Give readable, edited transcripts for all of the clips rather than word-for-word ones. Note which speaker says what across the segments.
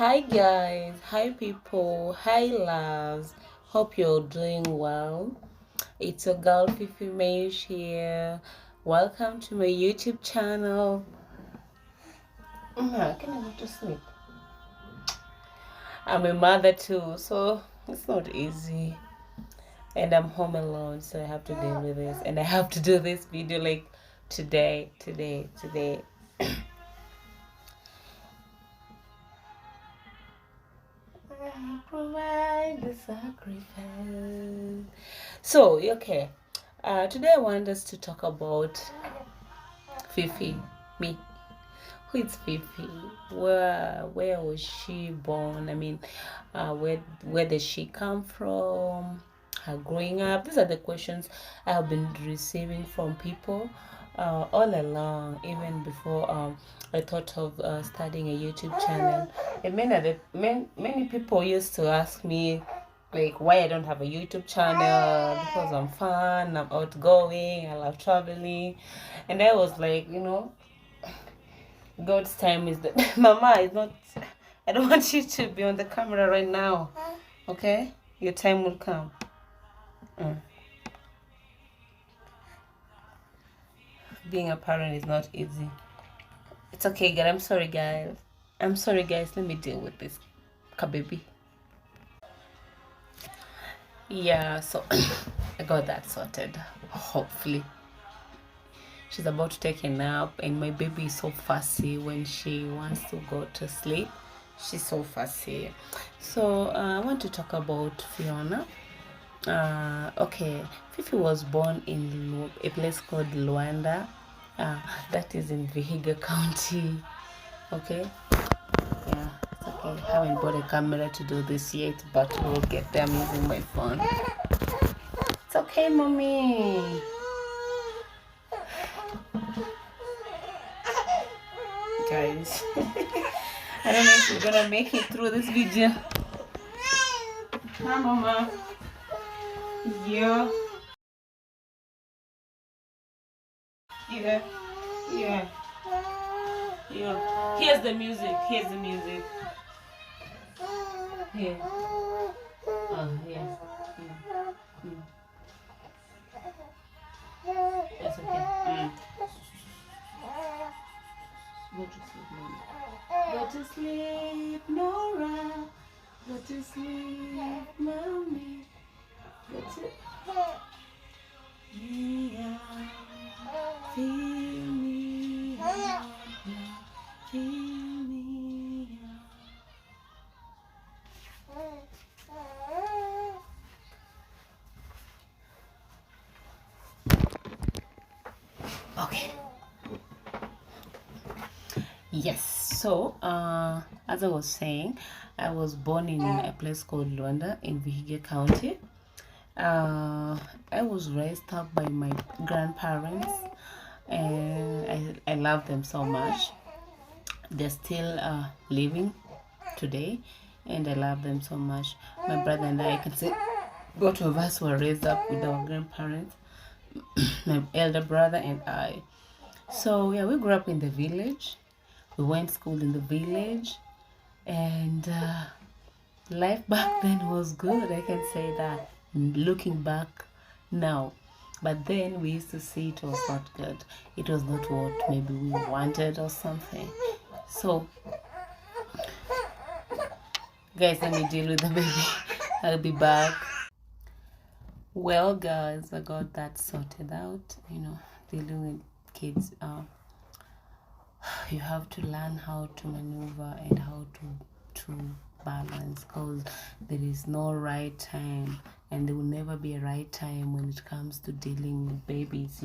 Speaker 1: Hi guys, hi people, hi loves. Hope you're doing well. It's your girl Fifimesh here. Welcome to my YouTube channel. Can I go to sleep? I'm a mother too, so it's not easy. And I'm home alone, so I have to deal with this. And I have to do this video like today. I provide the sacrifice. So, okay. Today I want us to talk about Fifi. Me. Who is Fifi? Where was she born? I mean, where did she come from? Her growing up. These are the questions I have been receiving from people all along, even before I thought of starting a YouTube channel. And many people used to ask me like why I don't have a YouTube channel, because I'm fun, I'm outgoing, I love traveling. And I was like, God's time is the Mama is not. I don't want you to be on the camera right now. Okay? Your time will come. Being a parent is not easy. It's okay, guys. I'm sorry, guys. Let me deal with this baby. Yeah, so I got that sorted. Hopefully. She's about to take a nap, and my baby is so fussy when she wants to go to sleep. She's so fussy. So I want to talk about Fiona. Okay, Fifi was born in a place called Luanda. That is in Vihiga County. Okay, yeah, it's okay. I haven't bought a camera to do this yet, but we'll get there. I'm using my phone. It's okay, mommy. Guys, I don't know if we're gonna make it through this video. Hi, mama. Yeah. Yeah. Yeah. Yeah. Here's the music. Here. Yeah. That's okay. Go to sleep, mommy. Go to sleep, Nora. Go to sleep, mommy. Go to me out. Feel me out. Feel me out. Okay. Yes, so as I was saying, I was born in a place called Luanda in Vihiga County. I was raised up by my grandparents, and I love them so much. They're still living today, and I love them so much. My brother and I can say both of us were raised up with our grandparents, my elder brother and I. So yeah, we grew up in the village. We went to school in the village, and life back then was good. I can say that looking back now. But then we used to see it was not good. It was not what maybe we wanted or something. So, guys, let me deal with the baby. I'll be back. Well, guys, I got that sorted out. Dealing with kids. You have to learn how to maneuver and how to balance, because there is no right time, and there will never be a right time when it comes to dealing with babies.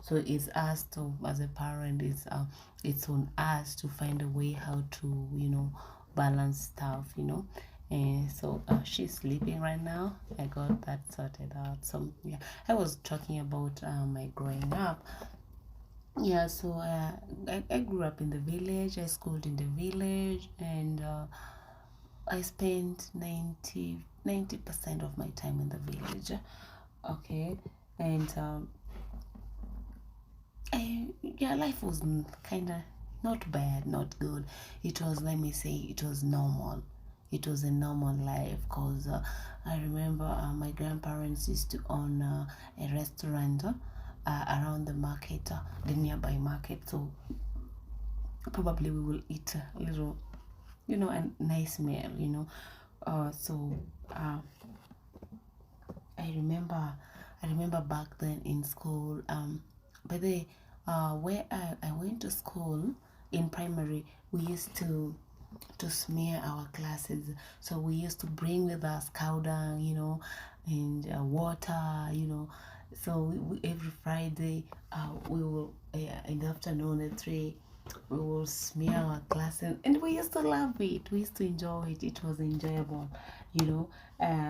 Speaker 1: So it's us to, as a parent, it's on us to find a way how to balance stuff. And so she's sleeping right now. I got that sorted out. So yeah, I was talking about my growing up. Yeah, so I grew up in the village. I schooled in the village, and I spent 90% of my time in the village. Okay, and life was kind of not bad, not good. It was, let me say, it was normal. It was a normal life, because I remember my grandparents used to own a restaurant around the market, the nearby market. So probably we will eat a little, a nice meal, so I remember back then in school, but where I went to school in primary, we used to smear our classes. So we used to bring with us cow dung, and water, So every Friday, we will in the afternoon at 3, we will smear our classes, and we used to love it. We used to enjoy it. It was enjoyable,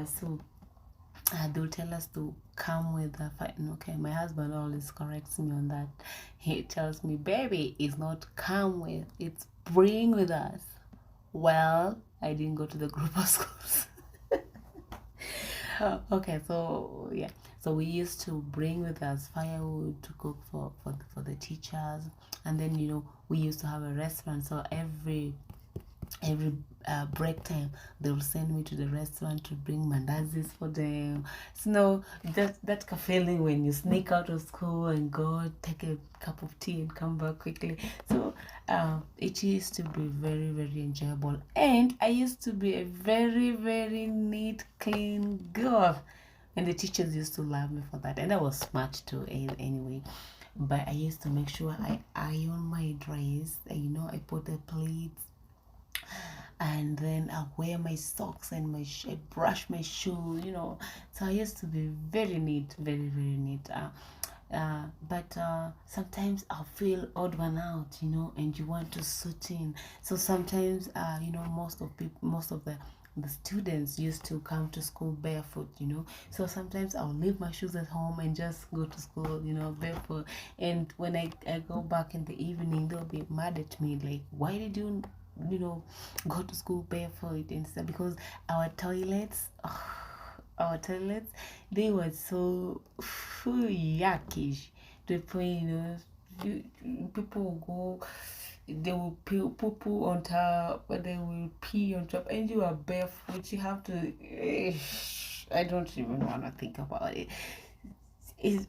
Speaker 1: So they'll tell us to come with a fight. Okay, my husband always corrects me on that. He tells me, baby, it's not come with, it's bring with us. Well, I didn't go to the group of schools. Okay, so yeah, so we used to bring with us firewood to cook for the teachers, and then we used to have a restaurant. So every break time, they will send me to the restaurant to bring mandazis for them. So that feeling when you sneak out of school and go take a cup of tea and come back quickly. So it used to be very, very enjoyable, and I used to be a very, very neat, clean girl, and the teachers used to love me for that, and I was smart too anyway. But I used to make sure I iron my dress, I put the pleats, and then I wear my socks and I brush my shoe, So I used to be very neat, very, very neat. But sometimes I'll feel odd one out, and you want to suit in. So sometimes, most of the students used to come to school barefoot, So sometimes I'll leave my shoes at home and just go to school, barefoot. And when I go back in the evening, they'll be mad at me, like, why did you go to school barefoot and stuff? Because our toilets, they were so yuckish to the point, people will go, they will poo on top, but they will pee on top, and you are barefoot. You have to. I don't even want to think about it.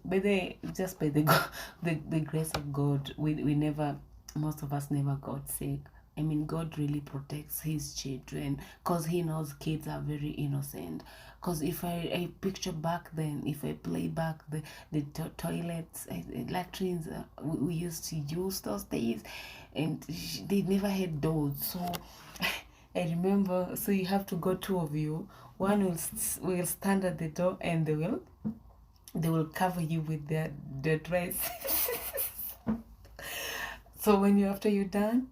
Speaker 1: But just by the grace of God, we never, most of us never got sick. I mean, God really protects his children, because he knows kids are very innocent. Because if I picture back then, if I play back the toilets, latrines we used to use those days, and they never had doors. So I remember, so you have to go, two of you. One will stand at the door, and they will cover you with their dress. So after you're done,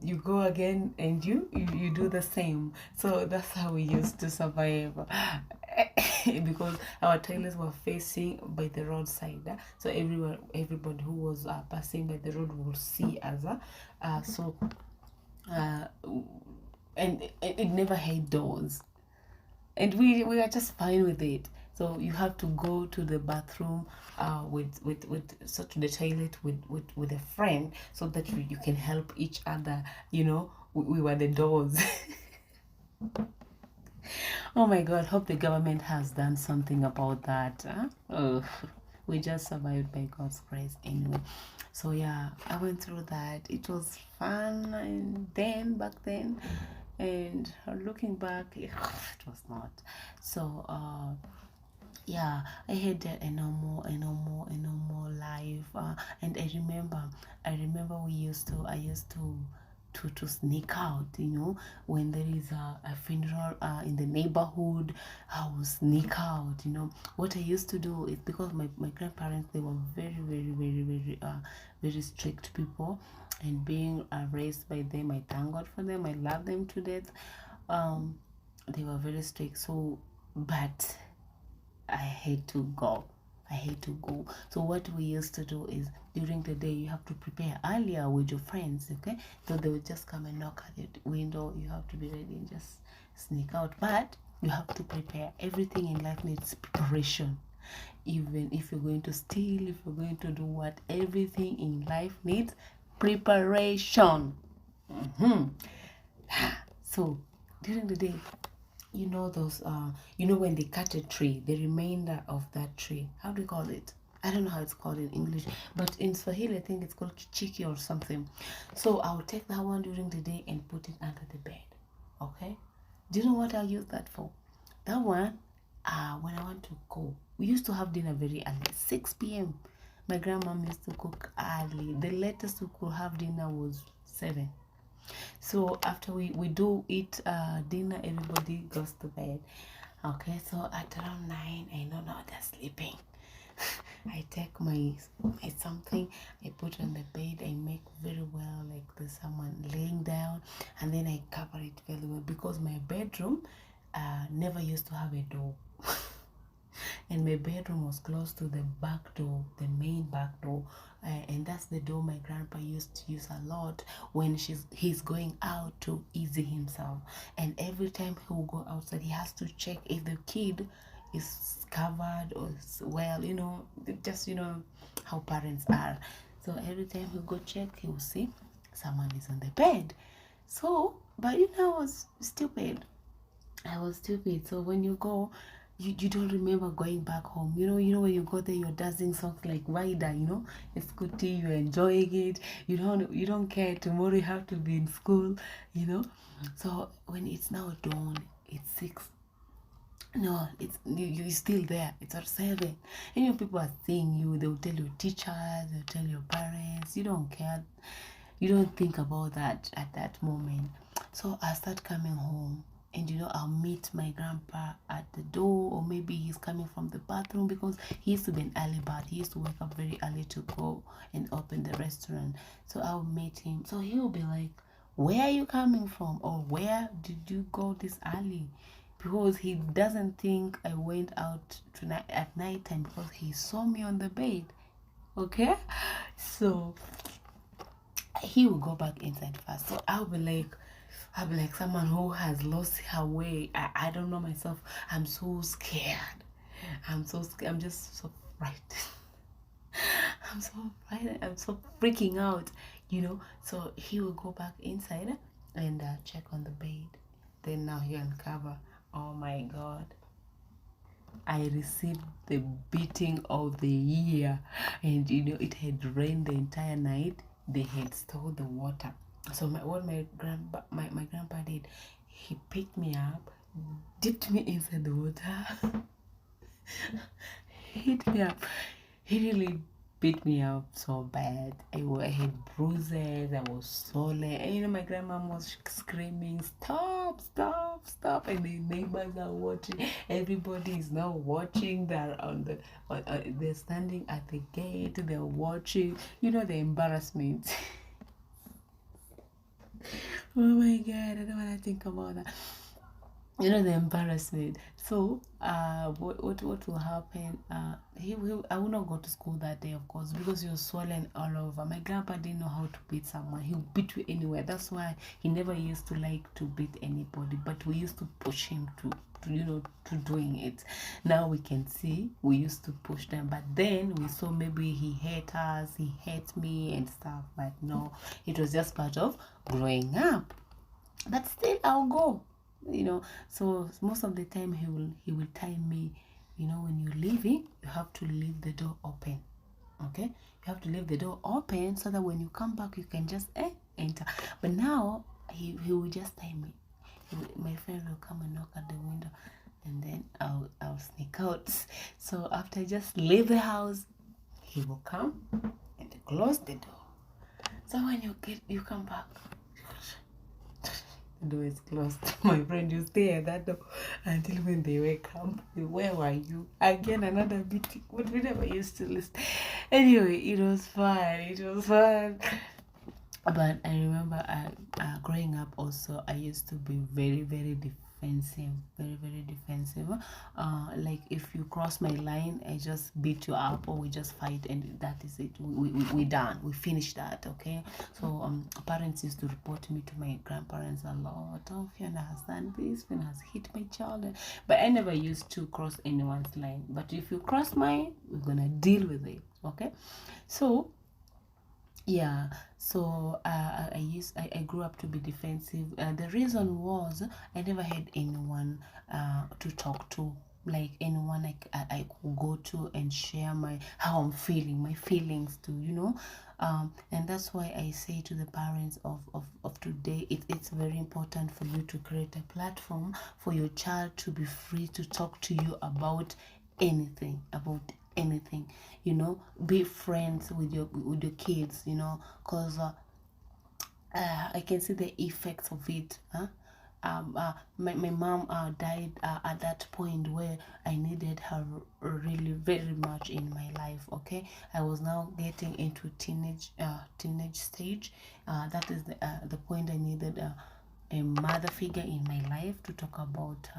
Speaker 1: you go again, and you do the same. So that's how we used to survive. Because our toilets were facing by the roadside, so everybody who was passing by the road will see us. And it never had doors, and we are just fine with it. So you have to go to the bathroom so to the toilet with a friend, so that you can help each other. We were the doors. Oh my God, hope the government has done something about that. Oh, we just survived by God's grace anyway. So yeah, I went through that. It was fun, and back then, and looking back, it was not. So yeah, I had a normal life, and I remember I used to sneak out, when there is a funeral in the neighborhood. I will sneak out. What I used to do is, because my grandparents, they were very, very, very, very very strict people, and being raised by them, I thank God for them. I love them to death. They were very strict, so, but I hate to go. So what we used to do is, during the day, you have to prepare earlier with your friends, okay? So they will just come and knock at the window. You have to be ready and just sneak out. But you have to prepare. Everything in life needs preparation. Even if you're going to steal, if you're going to do what, everything in life needs preparation. So during the day, those when they cut a tree, the remainder of that tree, how do you call it? I don't know how it's called in English, but in Swahili I think it's called chiki or something. So I'll take that one during the day and put it under the bed. Okay, do you know what I'll use that for? That one, when I want to go, we used to have dinner very early, 6 p.m. My grandmom used to cook early. The latest we could have dinner was 7. So after we do eat dinner, everybody goes to bed. Okay, so at around 9, I know now they're sleeping. I take my something, I put on the bed, I make very well like there's someone laying down, and then I cover it very well because my bedroom never used to have a door. And my bedroom was close to the back door, the main back door, and that's the door my grandpa used to use a lot when he's going out to easy himself. And every time he will go outside, he has to check if the kid is covered or well, just how parents are. So every time he go check, he will see someone is on the bed. So, but I was stupid. So when you go, you don't remember going back home. When you go there, you're dancing songs like Vida, it's good tea, you're enjoying it. You don't care. Tomorrow you have to be in school, So when it's now dawn, it's 6. No, it's you're still there. It's at 7. And people are seeing you. They'll tell your teachers, they'll tell your parents. You don't care. You don't think about that at that moment. So I start coming home, and I'll meet my grandpa at the door, or maybe he's coming from the bathroom because he used to be an early bird. He used to wake up very early to go and open the restaurant. So I'll meet him. So he'll be like, "Where are you coming from?" Or "Where did you go this early?" Because he doesn't think I went out tonight at night time because he saw me on the bed. Okay, so he will go back inside first. So I'll be like someone who has lost her way. I don't know myself. I'm so scared. I'm just so frightened. I'm so freaking out, So he will go back inside and check on the bed. Then now he uncover. Oh my God. I received the beating of the year, and it had rained the entire night. They had stored the water. So what my grandpa did, he picked me up, dipped me inside the water, hit me up. He really beat me up so bad. I had bruises. I was swollen. And my grandma was screaming, "Stop, stop, stop!" And the neighbors are watching. Everybody is now watching. They're standing at the gate. They're watching. The embarrassment. Oh my God! I don't want to think about that. The embarrassment. So what will happen, I will not go to school that day, of course, because he was swollen all over. My grandpa didn't know how to beat someone. He'll beat you anywhere. That's why he never used to like to beat anybody, but we used to push him to doing it. Now we can see we used to push them, but then we saw maybe he hates us, he hates me and stuff. But no, it was just part of growing up. But still I'll go. So most of the time he will tell me, when you're leaving, you have to leave the door open. Okay, you have to leave the door open so that when you come back, you can just enter. But now he will just tell me. My friend will come and knock at the window, and then I'll sneak out. So after I just leave the house, he will come and close the door. So when you come back, the door is closed. My friend, you stay at that door until when they wake up. Where were you? Again, another beating. But we never used to listen. Anyway, it was fun. But I remember growing up also, I used to be very, very defensive. Very, very defensive. Like if you cross my line, I just beat you up, or we just fight, and that is it. We done. We finished that, okay? So parents used to report me to my grandparents a lot. "Oh, Fiona has done this, Fiona has hit my child." But I never used to cross anyone's line. But if you cross mine, we're gonna deal with it, okay? So Yeah, so I grew up to be defensive. The reason was I never had anyone to talk to, like anyone I could go to and share my how I'm feeling, my feelings to, and that's why I say to the parents of today, it's very important for you to create a platform for your child to be free to talk to you about anything, be friends with your kids, because I can see the effects of it. My mom died at that point where I needed her really very much in my life. Okay, I was now getting into teenage stage. That is the point I needed a mother figure in my life to talk about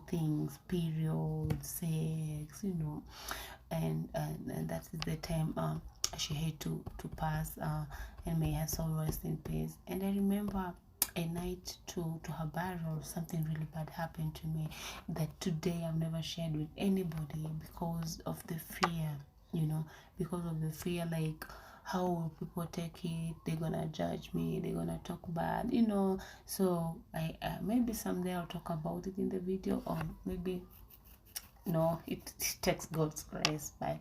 Speaker 1: things, period, sex, and that is the time she had to pass, and may her soul rest in peace. And I remember a night to her burial, something really bad happened to me that today I've never shared with anybody because of the fear, because of the fear, like how will people take it, they're gonna judge me, they're gonna talk bad, so I maybe someday I'll talk about it in the video, or maybe no, it takes God's grace, but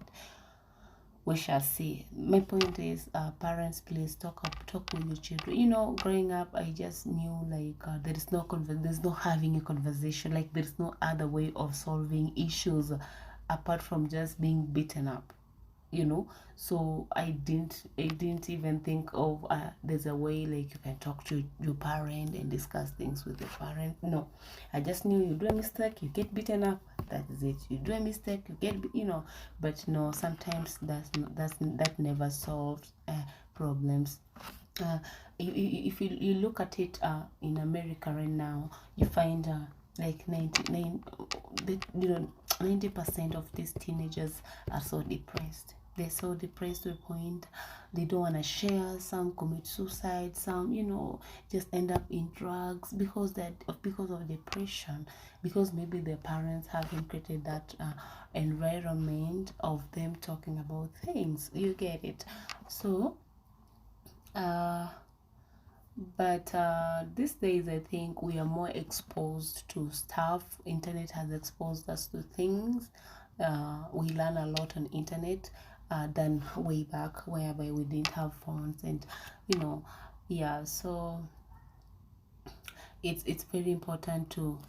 Speaker 1: we shall see. My point is, parents, please talk with your children. Growing up, I just knew like there's no having a conversation. Like there's no other way of solving issues apart from just being beaten up. So I didn't even think of there's a way like you can talk to your parent and discuss things with your parent. No, I just knew you do a mistake, you get beaten up, that is it. You do a mistake, you get but no, sometimes that never solves problems. uh, if you look at it in America right now, you find like 99 90% of these teenagers are so depressed. They're so depressed to a point they don't want to share. Some commit suicide, some just end up in drugs because of depression, because maybe their parents haven't created that environment of them talking about things. You get it? So uh but these days I think we are more exposed to stuff. Internet has exposed us to things. We learn a lot on internet than way back, whereby we didn't have phones, and yeah. So it's very important to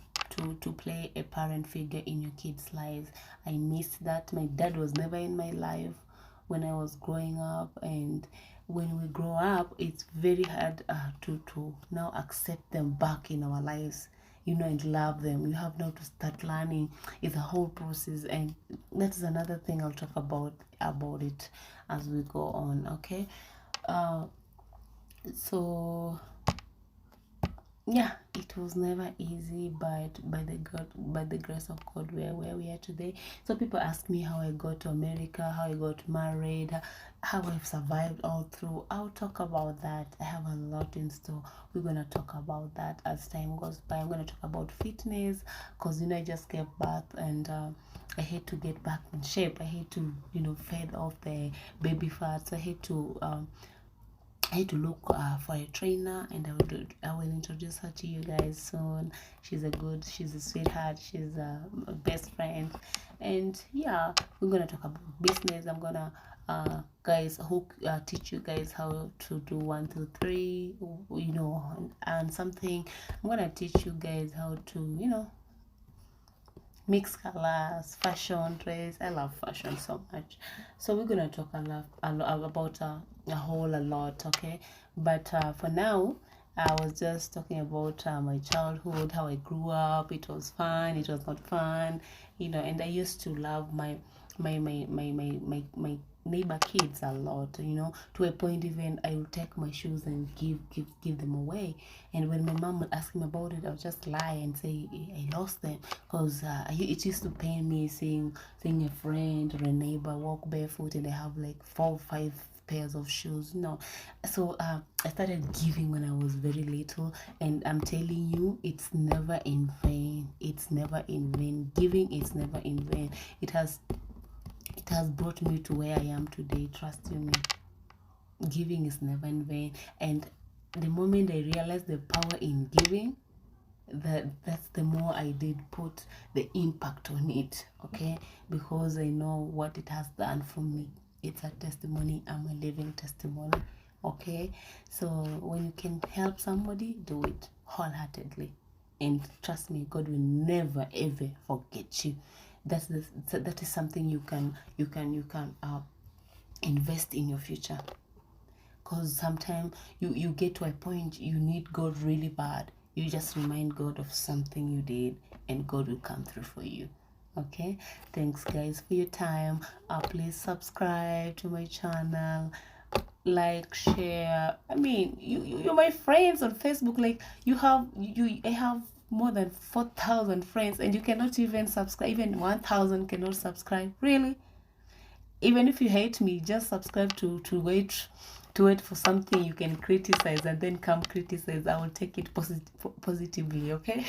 Speaker 1: play a parent figure in your kids' lives. I missed that. My dad was never in my life when I was growing up, and when we grow up, it's very hard to now accept them back in our lives, and love them. You have now to start learning. It's a whole process, and that's another thing I'll talk about it as we go on. Okay. uh so yeah, it was never easy, but by the grace of God, we're where we are today. So people ask me how I got to America, how I got married, how I've survived all through. I'll talk about that. I have a lot in store. We're gonna talk about that as time goes by. I'm gonna talk about fitness, because I just gave birth, and I hate to get back in shape. I hate to fade off the baby fat. So I had to look for a trainer, and I will introduce her to you guys soon. She's a sweetheart. She's a best friend, and yeah, we're gonna talk about business. I'm gonna guys teach you guys how to do 1, 2, 3, and something. I'm gonna teach you guys how to mix colors, fashion, dress. I love fashion so much. So we're gonna talk about a lot, okay? But for now, I was just talking about my childhood, how I grew up. It was fun. It was not fun, And I used to love my neighbor kids a lot, to a point even I would take my shoes and give them away. And when my mom would ask me about it, I would just lie and say I lost them, because it used to pain me seeing a friend or a neighbor walk barefoot and they have like 4 or 5 pairs of shoes. So I started giving when I was very little, and I'm telling you, it's never in vain. It's never in vain. Giving is never in vain. It has brought me to where I am today. Trust you me. giving is never in vain. And the moment I realized the power in giving, that's the more I did put the impact on it, okay? Because I know what it has done for me. It's a testimony. I'm a living testimony, okay? So when you can help somebody, do it wholeheartedly, and trust me, God will never ever forget you. That is something you can invest in your future. Because sometimes you get to a point you need God really bad. You just remind God of something you did, and God will come through for you. Okay, thanks guys for your time. Please subscribe to my channel, like, share. I mean, you're my friends on Facebook. Like, I have more than 4,000 friends, and you cannot even subscribe. Even 1,000 cannot subscribe. Really? Even if you hate me, just subscribe to wait for something you can criticize, and then come criticize. I will take it positively, okay?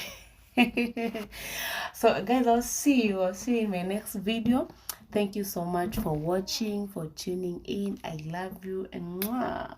Speaker 1: So guys, I'll see you in my next video. Thank you so much for watching, for tuning in. I love you, and mwah.